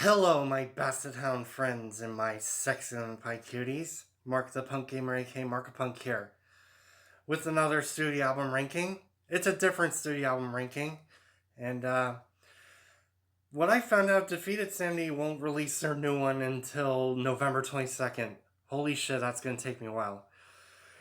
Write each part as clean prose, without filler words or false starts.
Hello, my Basset Hound friends and my sexy and pie cuties. Mark the Punk Gamer, a.k.a. Markapunk here, with another studio album ranking. It's a different studio album ranking, and what I found out, Defeated Sanity won't release their new one until November 22nd. Holy shit, that's gonna take me a while.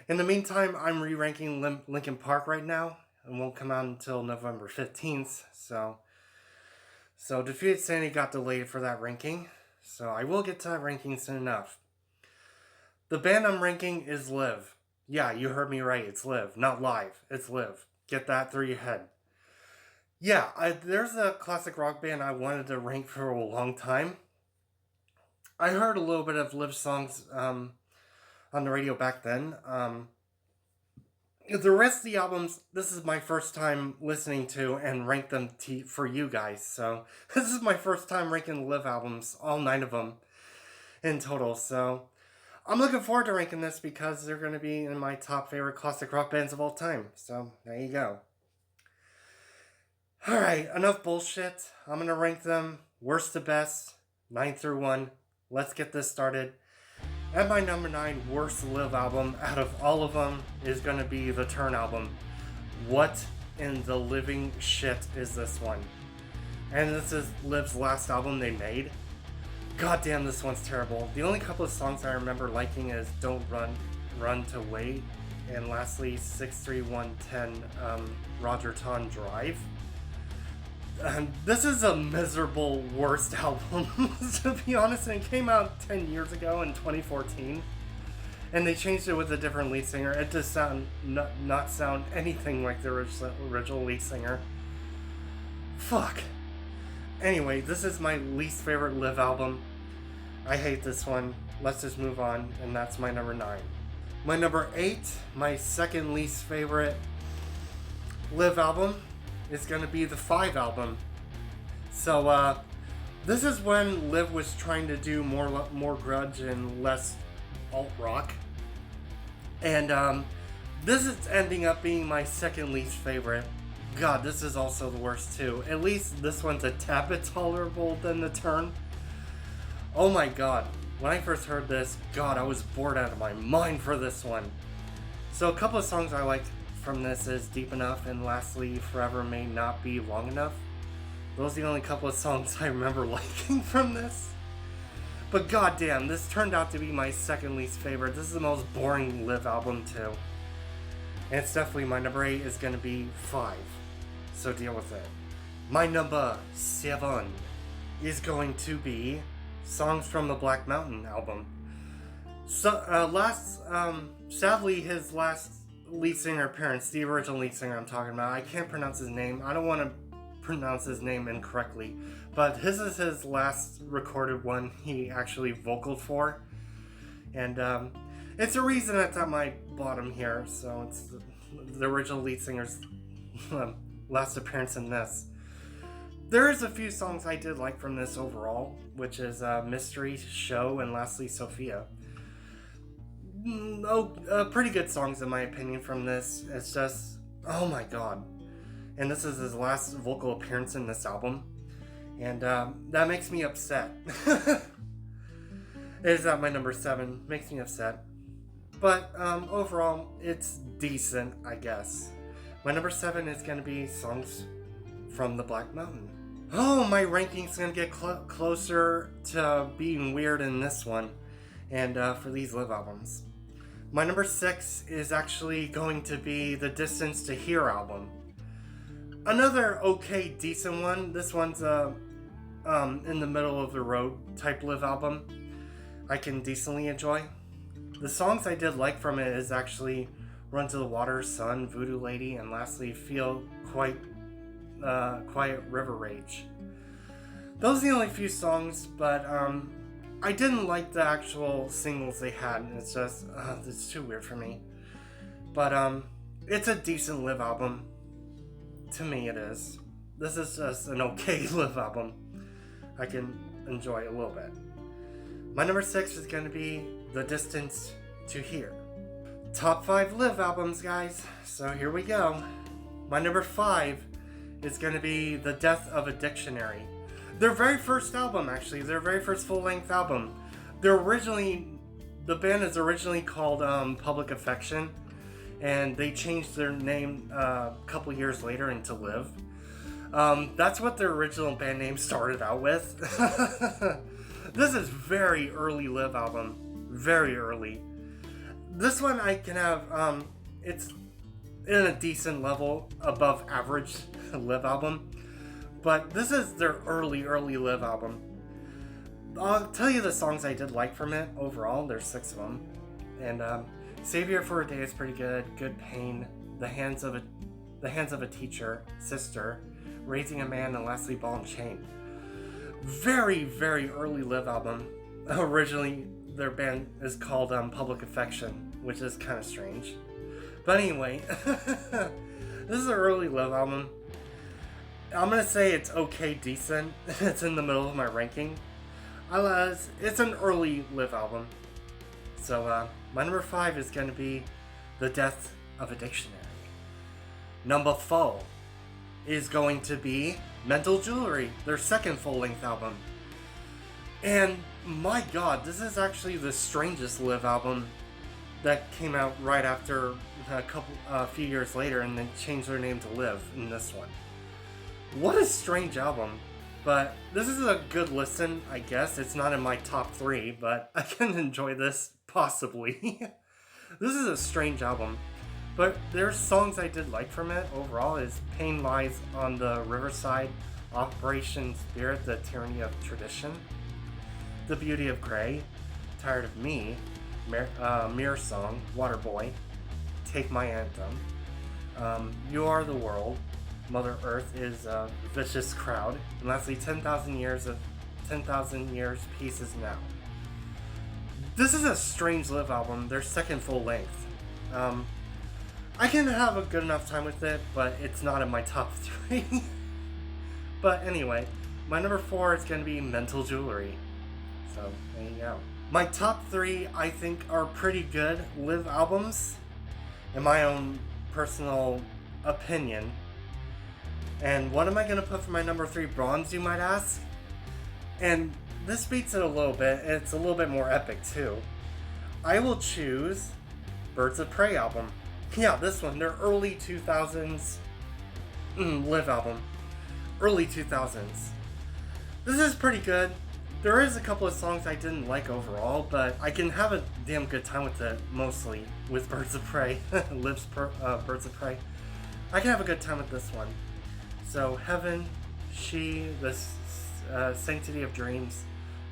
In the meantime, I'm re-ranking Linkin Park right now. It won't come out until November 15th, so Defeated Sanity got delayed for that ranking, so I will get to that ranking soon enough. The band I'm ranking is Live. Yeah, you heard me right, it's Live, not Live, it's Live. Get that through your head. Yeah, there's a classic rock band I wanted to rank for a long time. I heard a little bit of Live songs on the radio back then. The rest of the albums, this is my first time listening to and rank them for you guys. So this is my first time ranking the Live albums, all 9 of them in total. So I'm looking forward to ranking this because they're going to be in my top favorite classic rock bands of all time. So there you go. Alright, enough bullshit. I'm going to rank them worst to best, 9 through 1. Let's get this started. At my number 9 worst Live album out of all of them is going to be the Turn album. What in the living shit is this one? And this is Live's last album they made. God damn, this one's terrible. The only couple of songs I remember liking is Don't Run to Wait, and lastly 63110 Roger Ton Drive. This is a miserable worst album, to be honest, and it came out 10 years ago in 2014, and they changed it with a different lead singer. It does not sound anything like the original lead singer. Fuck. Anyway, this is my least favorite Live album. I hate this one. Let's just move on, and that's my number 9. My number 8, my second least favorite Live album, is going to be the 5 album. So, this is when Liv was trying to do more grudge and less alt-rock. And, this is ending up being my second least favorite. God, this is also the worst too. At least this one's a tad bit tolerable than the Turn. Oh my god. When I first heard this, God, I was bored out of my mind for this one. So a couple of songs I liked from this is Deep Enough and lastly Forever May Not Be Long Enough. Those are the only couple of songs I remember liking from this. But goddamn, this turned out to be my second least favorite. This is the most boring Live album too. And it's definitely my number 8 is going to be 5. So deal with it. My number 7 is going to be Songs from the Black Mountain album. So, sadly his last lead singer appearance, the original lead singer I'm talking about, I can't pronounce his name. I don't want to pronounce his name incorrectly, but his is his last recorded one he actually vocaled for, and it's a reason that's at my bottom here. So it's the original lead singer's last appearance in this. There is a few songs I did like from this overall, which is Mystery, Show, and lastly Sophia. Pretty good songs in my opinion from this. It's just, oh my god. And this is his last vocal appearance in this album. And that makes me upset. It is at my number 7. Makes me upset. But overall, it's decent, I guess. My number 7 is going to be Songs from the Black Mountain. Oh, my ranking's going to get closer to being weird in this one. And for these Live albums. My number 6 is actually going to be the Distance to Here album. Another okay, decent one. This one's in the middle of the road type Live album. I can decently enjoy. The songs I did like from it is actually Run to the Water, Sun, Voodoo Lady, and lastly Feel Quiet River Rage. Those are the only few songs, but I didn't like the actual singles they had. It's just, it's too weird for me. But it's a decent Live album. To me it is. This is just an okay Live album. I can enjoy a little bit. My number 6 is going to be The Distance to Here. Top 5 Live albums, guys. So here we go. My number 5 is going to be The Death of a Dictionary. Their very first album, actually, their very first full-length album. The band is originally called Public Affection, and they changed their name a couple years later into Live. That's what their original band name started out with. This is very early Live album. Very early. This one I can have, it's in a decent level above average Live album. But this is their early Live album. I'll tell you the songs I did like from it overall. There's 6 of them. And Savior for a Day is pretty good. Good Pain. The Hands of a Teacher. Sister. Raising a Man, and lastly Ball and Chain. Very, very early Live album. Originally, their band is called Public Affection, which is kind of strange. But anyway, this is an early Live album. I'm gonna say it's okay, decent. It's in the middle of my ranking. It's an early Live album. So, my number 5 is gonna be The Death of a Dictionary. Number 4 is going to be Mental Jewelry, their second full-length album. And my god, this is actually the strangest Live album that came out right after a few years later, and then changed their name to Live in this one. What a strange album. But this is a good listen, I guess. It's not in my top 3, but I can enjoy this, possibly. This is a strange album. But there's songs I did like from it overall. Is Pain Lies on the Riverside, Operation Spirit, The Tyranny of Tradition, The Beauty of Grey, Tired of Me, Mirror Song, Waterboy, Take My Anthem, You Are the World, Mother Earth is a Vicious Crowd, and lastly 10,000 Years, Peace Is Now. This is a strange Live album, their second full length. I can have a good enough time with it, but it's not in my top 3. But anyway, my number 4 is going to be Mental Jewelry. So, there you go. My top 3, I think, are pretty good Live albums, in my own personal opinion. And what am I going to put for my number 3 bronze, you might ask? And this beats it a little bit, and it's a little bit more epic too. I will choose Birds of Prey album. Yeah, this one, their early 2000s Live album. Early 2000s. This is pretty good. There is a couple of songs I didn't like overall, but I can have a damn good time with it, mostly, with Birds of Prey. Live's Birds of Prey. I can have a good time with this one. So, Heaven, She, the Sanctity of Dreams,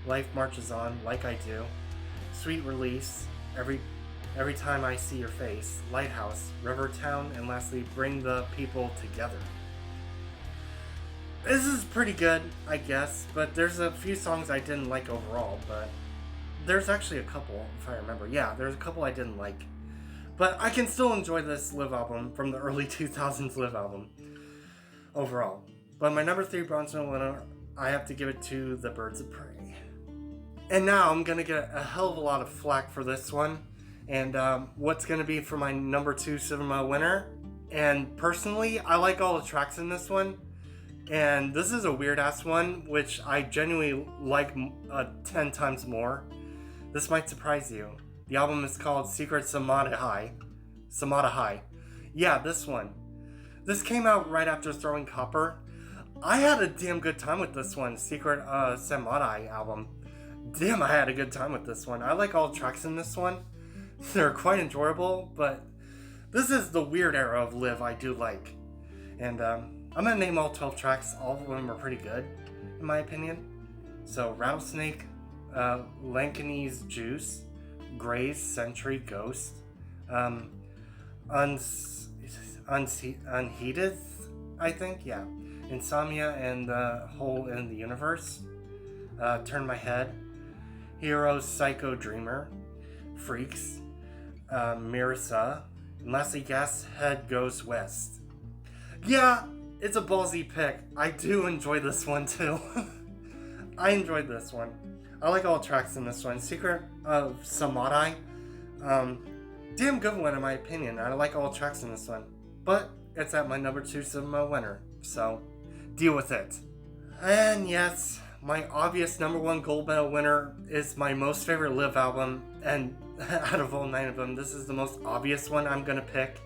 Life Marches On, Like I Do, Sweet Release, Every Time I See Your Face, Lighthouse, Rivertown, and lastly, Bring the People Together. This is pretty good, I guess, but there's a few songs I didn't like overall, but there's actually a couple, if I remember. Yeah, there's a couple I didn't like. But I can still enjoy this Live album from the early 2000s Live album overall. But my number 3 bronze medal winner, I have to give it to the Birds of Prey. And now I'm going to get a hell of a lot of flack for this one. And what's going to be for my number 2 silver medal winner. And personally, I like all the tracks in this one. And this is a weird-ass one, which I genuinely like 10 times more. This might surprise you. The album is called Secret Samadhi High. Samadhi High. Yeah, this one. This came out right after Throwing Copper. I had a damn good time with this one, Secret Samadhi album. Damn, I had a good time with this one. I like all the tracks in this one. They're quite enjoyable, but this is the weird era of Live I do like. And I'm going to name all 12 tracks. All of them are pretty good, in my opinion. So, Rattlesnake, Lankanese Juice, Gray's Century Ghost, Unheeded, I think, yeah. Insomnia and the Hole in the Universe, Turn My Head, Heroes, Psycho Dreamer, Freaks, Mirasa, and lastly, Gas Head Goes West. Yeah, it's a ballsy pick. I do enjoy this one too. I enjoyed this one. I like all tracks in this one. Secret of Samadhi, damn good one in my opinion. I like all tracks in this one. But it's at my number 2 Cinema winner, so deal with it. And yes, my obvious number one gold medal winner is my most favorite live album, and out of all 9 of them, this is the most obvious one I'm gonna pick.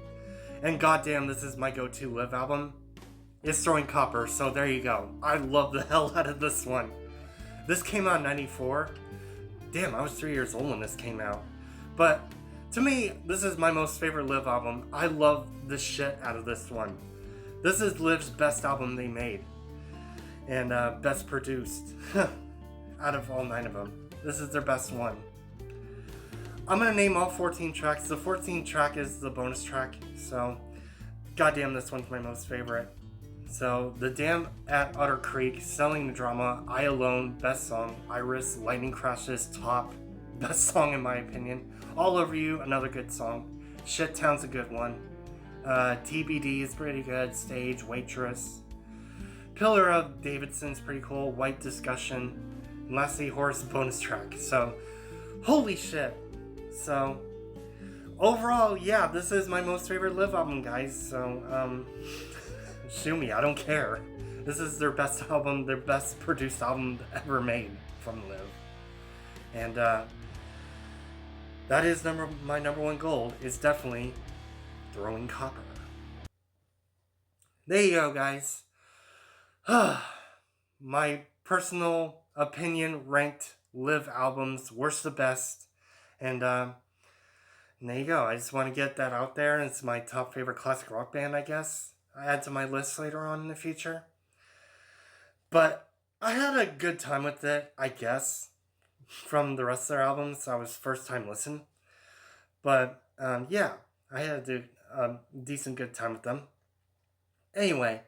And goddamn, this is my go-to live album. It's Throwing Copper, so there you go. I love the hell out of this one. This came out in 94. Damn, I was 3 years old when this came out. But to me, this is my most favorite live album. I love the shit out of this one. This is Liv's best album they made. And best produced out of all 9 of them. This is their best one. I'm gonna name all 14 tracks. The 14th track is the bonus track, so goddamn, this one's my most favorite. So, The Dam at Otter Creek, Selling the Drama, I Alone, best song, Iris, Lightning Crashes, top, best song in my opinion. All Over You, another good song. Shit Town's a good one. TBD is pretty good. Stage, Waitress. Pillar of Davidson's pretty cool. White Discussion. And lastly, Horse bonus track. So, holy shit. So, overall, yeah, this is my most favorite live album, guys. So, sue me, I don't care. This is their best album, their best produced album ever made from Live. And, that is my number one goal, is definitely Throwing Copper. There you go, guys. My personal opinion ranked Live albums, worst to best. And there you go. I just want to get that out there. It's my top favorite classic rock band, I guess. I add to my list later on in the future. But I had a good time with it, I guess. From the rest of their albums, I was first time listen. But yeah, I had a decent good time with them. Anyway,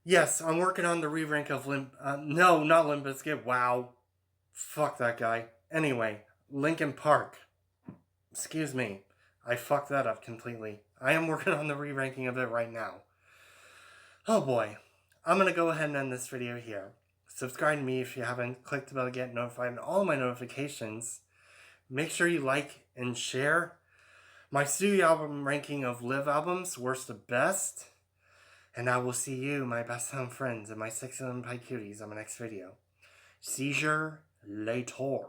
yes, I'm working on the re-rank of no, not Limp Bizkit. Wow. Fuck that guy. Anyway, Linkin Park. Excuse me. I fucked that up completely. I am working on the re-ranking of it right now. Oh boy. I'm going to go ahead and end this video here. Subscribe to me if you haven't. Click the bell to get notified on all my notifications. Make sure you like and share my studio album ranking of live albums, worst to best. And I will see you, my best time friends, and my 6 pie cuties on my next video. Seizure later.